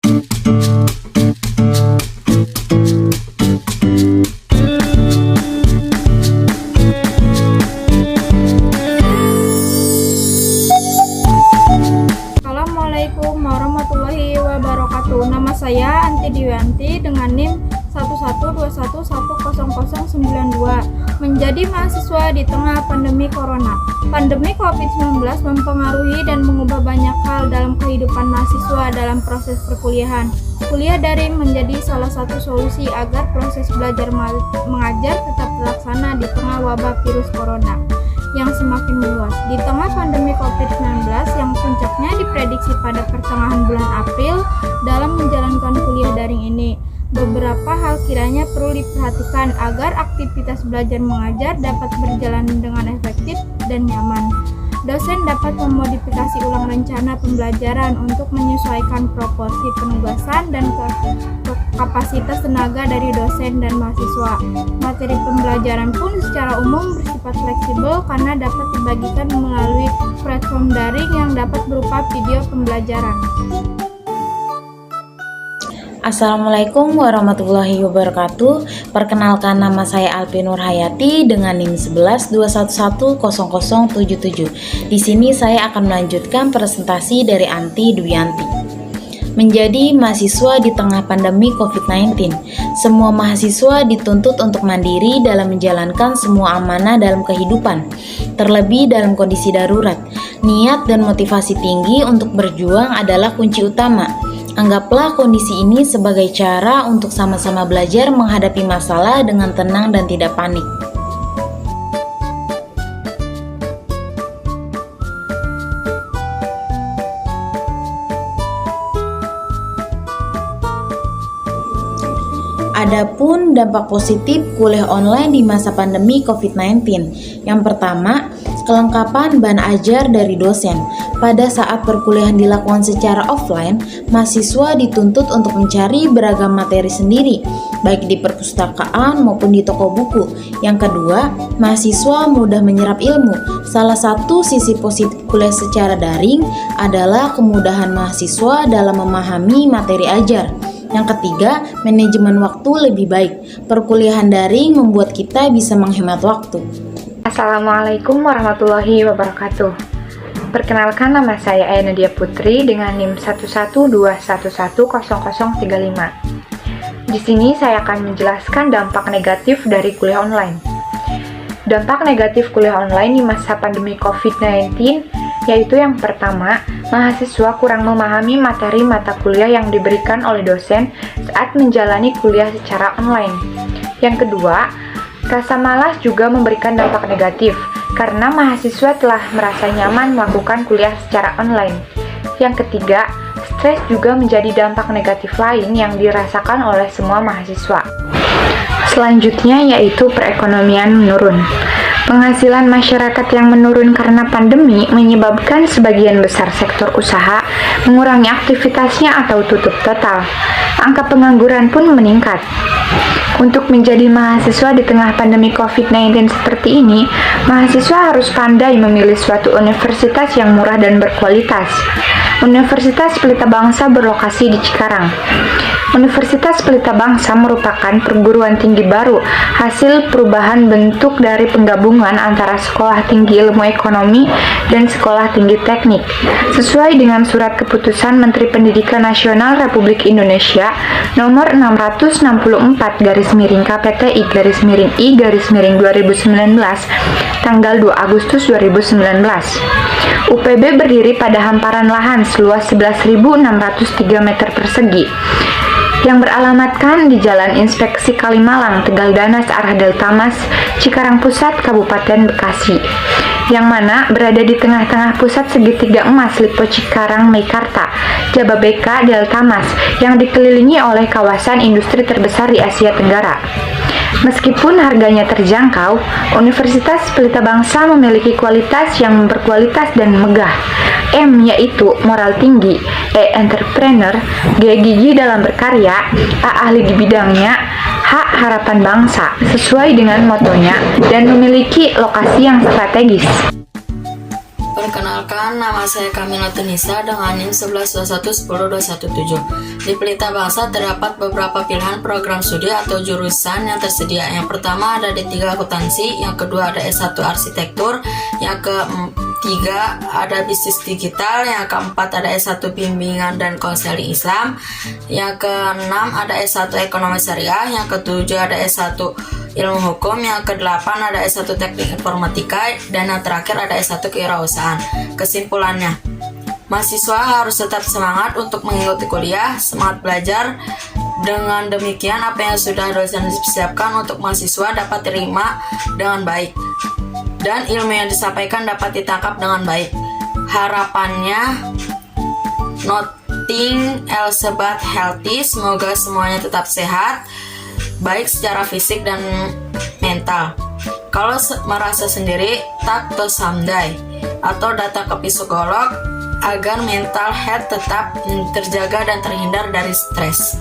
Assalamualaikum warahmatullahi wabarakatuh. Nama saya Anti Diwanti dengan NIM 112110092, menjadi mahasiswa di tengah pandemi Corona. Pandemi COVID-19 mempengaruhi dan mengubah banyak hal dalam kehidupan mahasiswa dalam proses perkuliahan. Kuliah daring menjadi salah satu solusi agar proses belajar mengajar tetap terlaksana di tengah wabah virus Corona yang semakin meluas. Di tengah pandemi COVID-19 yang puncaknya diprediksi pada pertengahan bulan April, dalam menjalankan kuliah daring ini, beberapa hal kiranya perlu diperhatikan agar aktivitas belajar mengajar dapat berjalan dengan efektif dan nyaman. Dosen dapat memodifikasi ulang rencana pembelajaran untuk menyesuaikan proporsi penugasan dan kapasitas tenaga dari dosen dan mahasiswa. Materi pembelajaran pun secara umum bersifat fleksibel karena dapat dibagikan melalui platform daring yang dapat berupa video pembelajaran. Assalamualaikum warahmatullahi wabarakatuh. Perkenalkan, nama saya Alpi Nurhayati dengan NIM 112110077. Di sini saya akan melanjutkan presentasi dari Anti Dwianti. Menjadi mahasiswa di tengah pandemi COVID-19. Semua mahasiswa dituntut untuk mandiri dalam menjalankan semua amanah dalam kehidupan, terlebih dalam kondisi darurat. Niat dan motivasi tinggi untuk berjuang adalah kunci utama. Anggaplah kondisi ini sebagai cara untuk sama-sama belajar menghadapi masalah dengan tenang dan tidak panik. Adapun dampak positif kuliah online di masa pandemi COVID-19. Yang pertama, kelengkapan bahan ajar dari dosen. Pada saat perkuliahan dilakukan secara offline, mahasiswa dituntut untuk mencari beragam materi sendiri, baik di perpustakaan maupun di toko buku. Yang kedua, mahasiswa mudah menyerap ilmu. Salah satu sisi positif kuliah secara daring adalah kemudahan mahasiswa dalam memahami materi ajar. Yang ketiga, manajemen waktu lebih baik. Perkuliahan daring membuat kita bisa menghemat waktu. Assalamualaikum warahmatullahi wabarakatuh. Perkenalkan, nama saya Aya Nadia Putri dengan NIM 112110035. Di sini saya akan menjelaskan dampak negatif dari kuliah online. Dampak negatif kuliah online di masa pandemi COVID-19 yaitu yang pertama, mahasiswa kurang memahami materi mata kuliah yang diberikan oleh dosen saat menjalani kuliah secara online. Yang kedua, rasa malas juga memberikan dampak negatif karena mahasiswa telah merasa nyaman melakukan kuliah secara online. Yang ketiga, stres juga menjadi dampak negatif lain yang dirasakan oleh semua mahasiswa. Selanjutnya yaitu perekonomian menurun. Penghasilan masyarakat yang menurun karena pandemi menyebabkan sebagian besar sektor usaha mengurangi aktivitasnya atau tutup total. Angka pengangguran pun meningkat. Untuk menjadi mahasiswa di tengah pandemi COVID-19 seperti ini, mahasiswa harus pandai memilih suatu universitas yang murah dan berkualitas. Universitas Pelita Bangsa berlokasi di Cikarang. Universitas Pelita Bangsa merupakan perguruan tinggi baru, hasil perubahan bentuk dari penggabungan antara Sekolah Tinggi Ilmu Ekonomi dan Sekolah Tinggi Teknik, sesuai dengan Surat Keputusan Menteri Pendidikan Nasional Republik Indonesia Nomor 660/KPTI/I/2019 tanggal 2 Agustus 2019. UPB berdiri pada hamparan lahan seluas 11.603 meter persegi yang beralamatkan di Jalan Inspeksi Kalimalang, Tegal Danas, arah Deltamas, Cikarang Pusat, Kabupaten Bekasi, yang mana berada di tengah-tengah pusat segitiga emas Lipo Cikarang Meikarta, Jababeka, Deltamas, yang dikelilingi oleh kawasan industri terbesar di Asia Tenggara. Meskipun harganya terjangkau, Universitas Pelita Bangsa memiliki kualitas yang berkualitas dan megah. M yaitu moral tinggi, E entrepreneur, G gigi dalam berkarya, A ahli di bidangnya, H harapan bangsa, sesuai dengan motonya dan memiliki lokasi yang strategis. Perkenalkan, nama saya Kamila Tunisa dengan NIM 1121102117. Di Pelita Bangsa terdapat beberapa pilihan program studi atau jurusan yang tersedia. Yang pertama ada D3 Akuntansi, yang kedua ada S1 Arsitektur, yang ketiga ada Bisnis Digital, yang keempat ada S1 Bimbingan dan Konseling Islam, yang keenam ada S1 Ekonomi Syariah, yang ketujuh ada S1 Ilmu Hukum, yang kedelapan ada S1 Teknik Informatika, dan yang terakhir ada S1 Kewirausahaan. Kesimpulannya, mahasiswa harus tetap semangat untuk mengikuti kuliah, semangat belajar. Dengan demikian, apa yang sudah dosen siapkan untuk mahasiswa dapat diterima dengan baik, dan ilmu yang disampaikan dapat ditangkap dengan baik. Harapannya, nothing else but healthy. Semoga semuanya tetap sehat, baik secara fisik dan mental. Kalau merasa sendiri, talk to somebody atau datang ke psikolog agar mental health tetap terjaga dan terhindar dari stres.